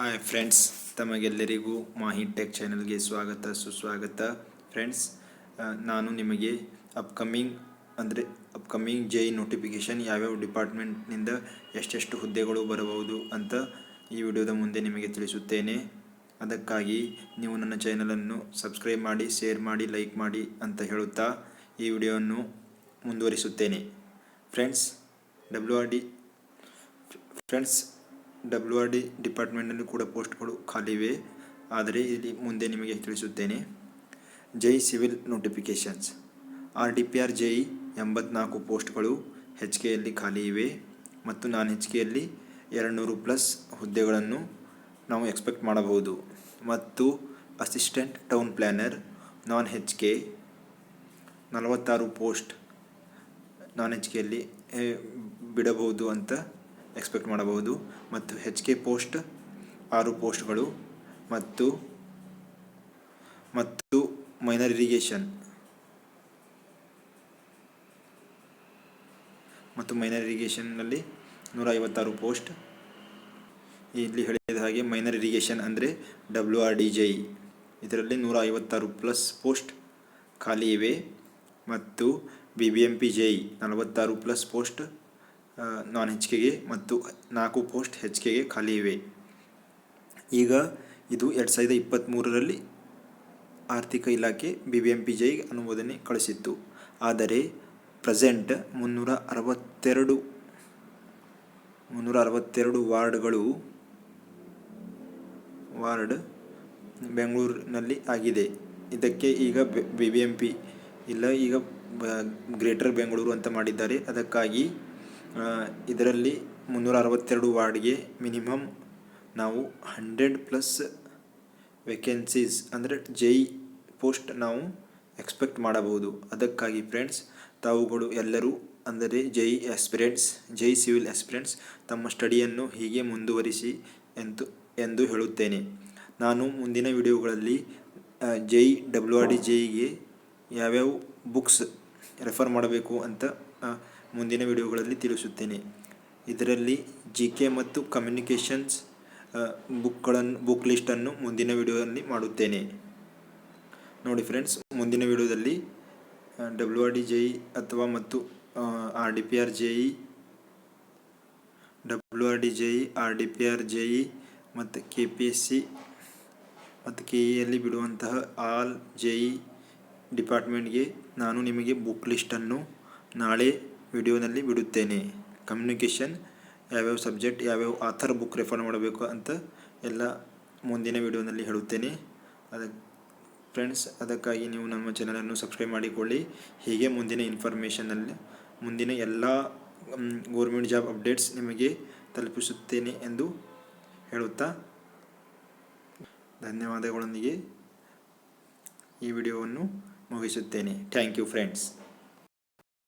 Hi friends, ತಮಗೆಲ್ಲರಿಗೂ Mahi tech ಚಾನಲ್ಗೆ ಸ್ವಾಗತ ಸುಸ್ವಾಗತ. ಫ್ರೆಂಡ್ಸ್, ನಾನು ನಿಮಗೆ ಅಪ್ಕಮಿಂಗ್ ಜೈ ನೋಟಿಫಿಕೇಷನ್ ಯಾವ್ಯಾವ ಡಿಪಾರ್ಟ್ಮೆಂಟ್ನಿಂದ ಎಷ್ಟೆಷ್ಟು ಹುದ್ದೆಗಳು ಬರಬಹುದು ಅಂತ ಈ ವಿಡಿಯೋದ ಮುಂದೆ ನಿಮಗೆ ತಿಳಿಸುತ್ತೇನೆ. ಅದಕ್ಕಾಗಿ ನೀವು ನನ್ನ ಚಾನಲನ್ನು ಸಬ್ಸ್ಕ್ರೈಬ್ ಮಾಡಿ, ಶೇರ್ ಮಾಡಿ, ಲೈಕ್ ಮಾಡಿ ಅಂತ ಹೇಳುತ್ತಾ ಈ ವಿಡಿಯೋವನ್ನು ಮುಂದುವರಿಸುತ್ತೇನೆ. ಫ್ರೆಂಡ್ಸ್, ಡಬ್ಲ್ಯೂ ಆರ್ ಡಿ ಡಿಪಾರ್ಟ್ಮೆಂಟ್ನಲ್ಲಿ ಕೂಡ ಪೋಸ್ಟ್ಗಳು ಖಾಲಿವೆ. ಆದರೆ ಇಲ್ಲಿ ಮುಂದೆ ನಿಮಗೆ ತಿಳಿಸುತ್ತೇನೆ. ಜೈ ಸಿವಿಲ್ ನೋಟಿಫಿಕೇಷನ್ಸ್ RDPR ಜೈ 84 ಪೋಸ್ಟ್ಗಳು HKಯಲ್ಲಿ ಖಾಲಿ ಇವೆ ಮತ್ತು ನಾನ್ HKಯಲ್ಲಿ 200+ ಹುದ್ದೆಗಳನ್ನು ನಾವು ಎಕ್ಸ್ಪೆಕ್ಟ್ ಮಾಡಬಹುದು. ಮತ್ತು ಅಸಿಸ್ಟೆಂಟ್ ಟೌನ್ ಪ್ಲ್ಯಾನರ್ ನಾನ್ HK 46 ಪೋಸ್ಟ್ ನಾನ್ HKಯಲ್ಲಿ ಬಿಡಬಹುದು ಅಂತ ಎಕ್ಸ್ಪೆಕ್ಟ್ ಮಾಡಬಹುದು. ಮತ್ತು HK ಪೋಸ್ಟ್ 6 ಪೋಸ್ಟ್ಗಳು ಮತ್ತು ಮೈನರ್ ಇರಿಗೇಷನ್ನಲ್ಲಿ 156 ಪೋಸ್ಟ್. ಇಲ್ಲಿ ಹೇಳಿದ ಹಾಗೆ ಮೈನರ್ ಇರಿಗೇಷನ್ ಅಂದರೆ WRD ಜೈ, ಇದರಲ್ಲಿ 156+ ಪೋಸ್ಟ್ ಖಾಲಿ ಇವೆ. ಮತ್ತು BBMP ಜೈ 46+ ಪೋಸ್ಟ್ ನಾನ್ HKಗೆ ಮತ್ತು 4 ಪೋಸ್ಟ್ HKಗೆ ಖಾಲಿ ಇವೆ. ಈಗ ಇದು 2023ರಲ್ಲಿ ಆರ್ಥಿಕ ಇಲಾಖೆ BBMP ಜೈಗೆ ಅನುಮೋದನೆ ಕಳಿಸಿತ್ತು. ಆದರೆ ಪ್ರೆಸೆಂಟ್ 362 ವಾರ್ಡ್ ಬೆಂಗಳೂರಿನಲ್ಲಿ ಆಗಿದೆ. ಇದಕ್ಕೆ ಈಗ BBMP ಇಲ್ಲ, ಈಗ ಗ್ರೇಟರ್ ಬೆಂಗಳೂರು ಅಂತ ಮಾಡಿದ್ದಾರೆ. ಅದಕ್ಕಾಗಿ ಇದರಲ್ಲಿ 362 ವಾರ್ಡ್ಗೆ ಮಿನಿಮಮ್ ನಾವು 100+ ವೇಕೆನ್ಸೀಸ್ ಅಂದರೆ ಜೈ ಪೋಸ್ಟ್ ನಾವು ಎಕ್ಸ್ಪೆಕ್ಟ್ ಮಾಡಬಹುದು. ಅದಕ್ಕಾಗಿ ಫ್ರೆಂಡ್ಸ್, ತಾವುಗಳು ಎಲ್ಲರೂ ಅಂದರೆ ಜೈ ಸಿವಿಲ್ ಆಸ್ಪಿರೆಂಟ್ಸ್ ತಮ್ಮ ಸ್ಟಡಿಯನ್ನು ಹೀಗೆ ಮುಂದುವರಿಸಿ ಎಂದು ಹೇಳುತ್ತೇನೆ. ನಾನು ಮುಂದಿನ ವಿಡಿಯೋಗಳಲ್ಲಿ WRD ಜೈಗೆ ಯಾವ್ಯಾವ ಬುಕ್ಸ್ ರೆಫರ್ ಮಾಡಬೇಕು ಅಂತ ಮುಂದಿನ ವಿಡಿಯೋಗಳಲ್ಲಿ ತಿಳಿಸುತ್ತೇನೆ. ಇದರಲ್ಲಿ GK ಮತ್ತು ಕಮ್ಯುನಿಕೇಷನ್ಸ್ ಬುಕ್ ಲಿಸ್ಟನ್ನು ಮುಂದಿನ ವಿಡಿಯೋದಲ್ಲಿ ಮಾಡುತ್ತೇನೆ. ನೋಡಿ ಫ್ರೆಂಡ್ಸ್, ಮುಂದಿನ ವಿಡಿಯೋದಲ್ಲಿ WRD ಜೈ ಅಥವಾ ಮತ್ತು RDPR ಜೈ ಮತ್ತು KPSC ಮತ್ತು KEಯಲ್ಲಿ ಬಿಡುವಂತಹ ಆಲ್ ಜೈ ಡಿಪಾರ್ಟ್ಮೆಂಟ್ಗೆ ನಾನು ನಿಮಗೆ ಬುಕ್ ಲಿಸ್ಟನ್ನು ನಾಳೆ ವಿಡಿಯೋನಲ್ಲಿ ಬಿಡುತ್ತೇನೆ. ಕಮ್ಯುನಿಕೇಷನ್ ಯಾವ್ಯಾವ ಸಬ್ಜೆಕ್ಟ್, ಯಾವ್ಯಾವ ಆಥರ್ ಬುಕ್ ರೆಫರ್ ಮಾಡಬೇಕು ಅಂತ ಎಲ್ಲ ಮುಂದಿನ ವಿಡಿಯೋನಲ್ಲಿ ಹೇಳುತ್ತೇನೆ. ಫ್ರೆಂಡ್ಸ್, ಅದಕ್ಕಾಗಿ ನೀವು ನಮ್ಮ ಚಾನಲನ್ನು ಸಬ್ಸ್ಕ್ರೈಬ್ ಮಾಡಿಕೊಳ್ಳಿ. ಹೀಗೆ ಮುಂದಿನ ಎಲ್ಲ ಗೌರ್ಮೆಂಟ್ ಜಾಬ್ ಅಪ್ಡೇಟ್ಸ್ ನಿಮಗೆ ತಲುಪಿಸುತ್ತೇನೆ ಎಂದು ಹೇಳುತ್ತಾ ಧನ್ಯವಾದಗಳೊಂದಿಗೆ ಈ ವಿಡಿಯೋವನ್ನು ಮುಗಿಸುತ್ತೇನೆ. Thank you friends.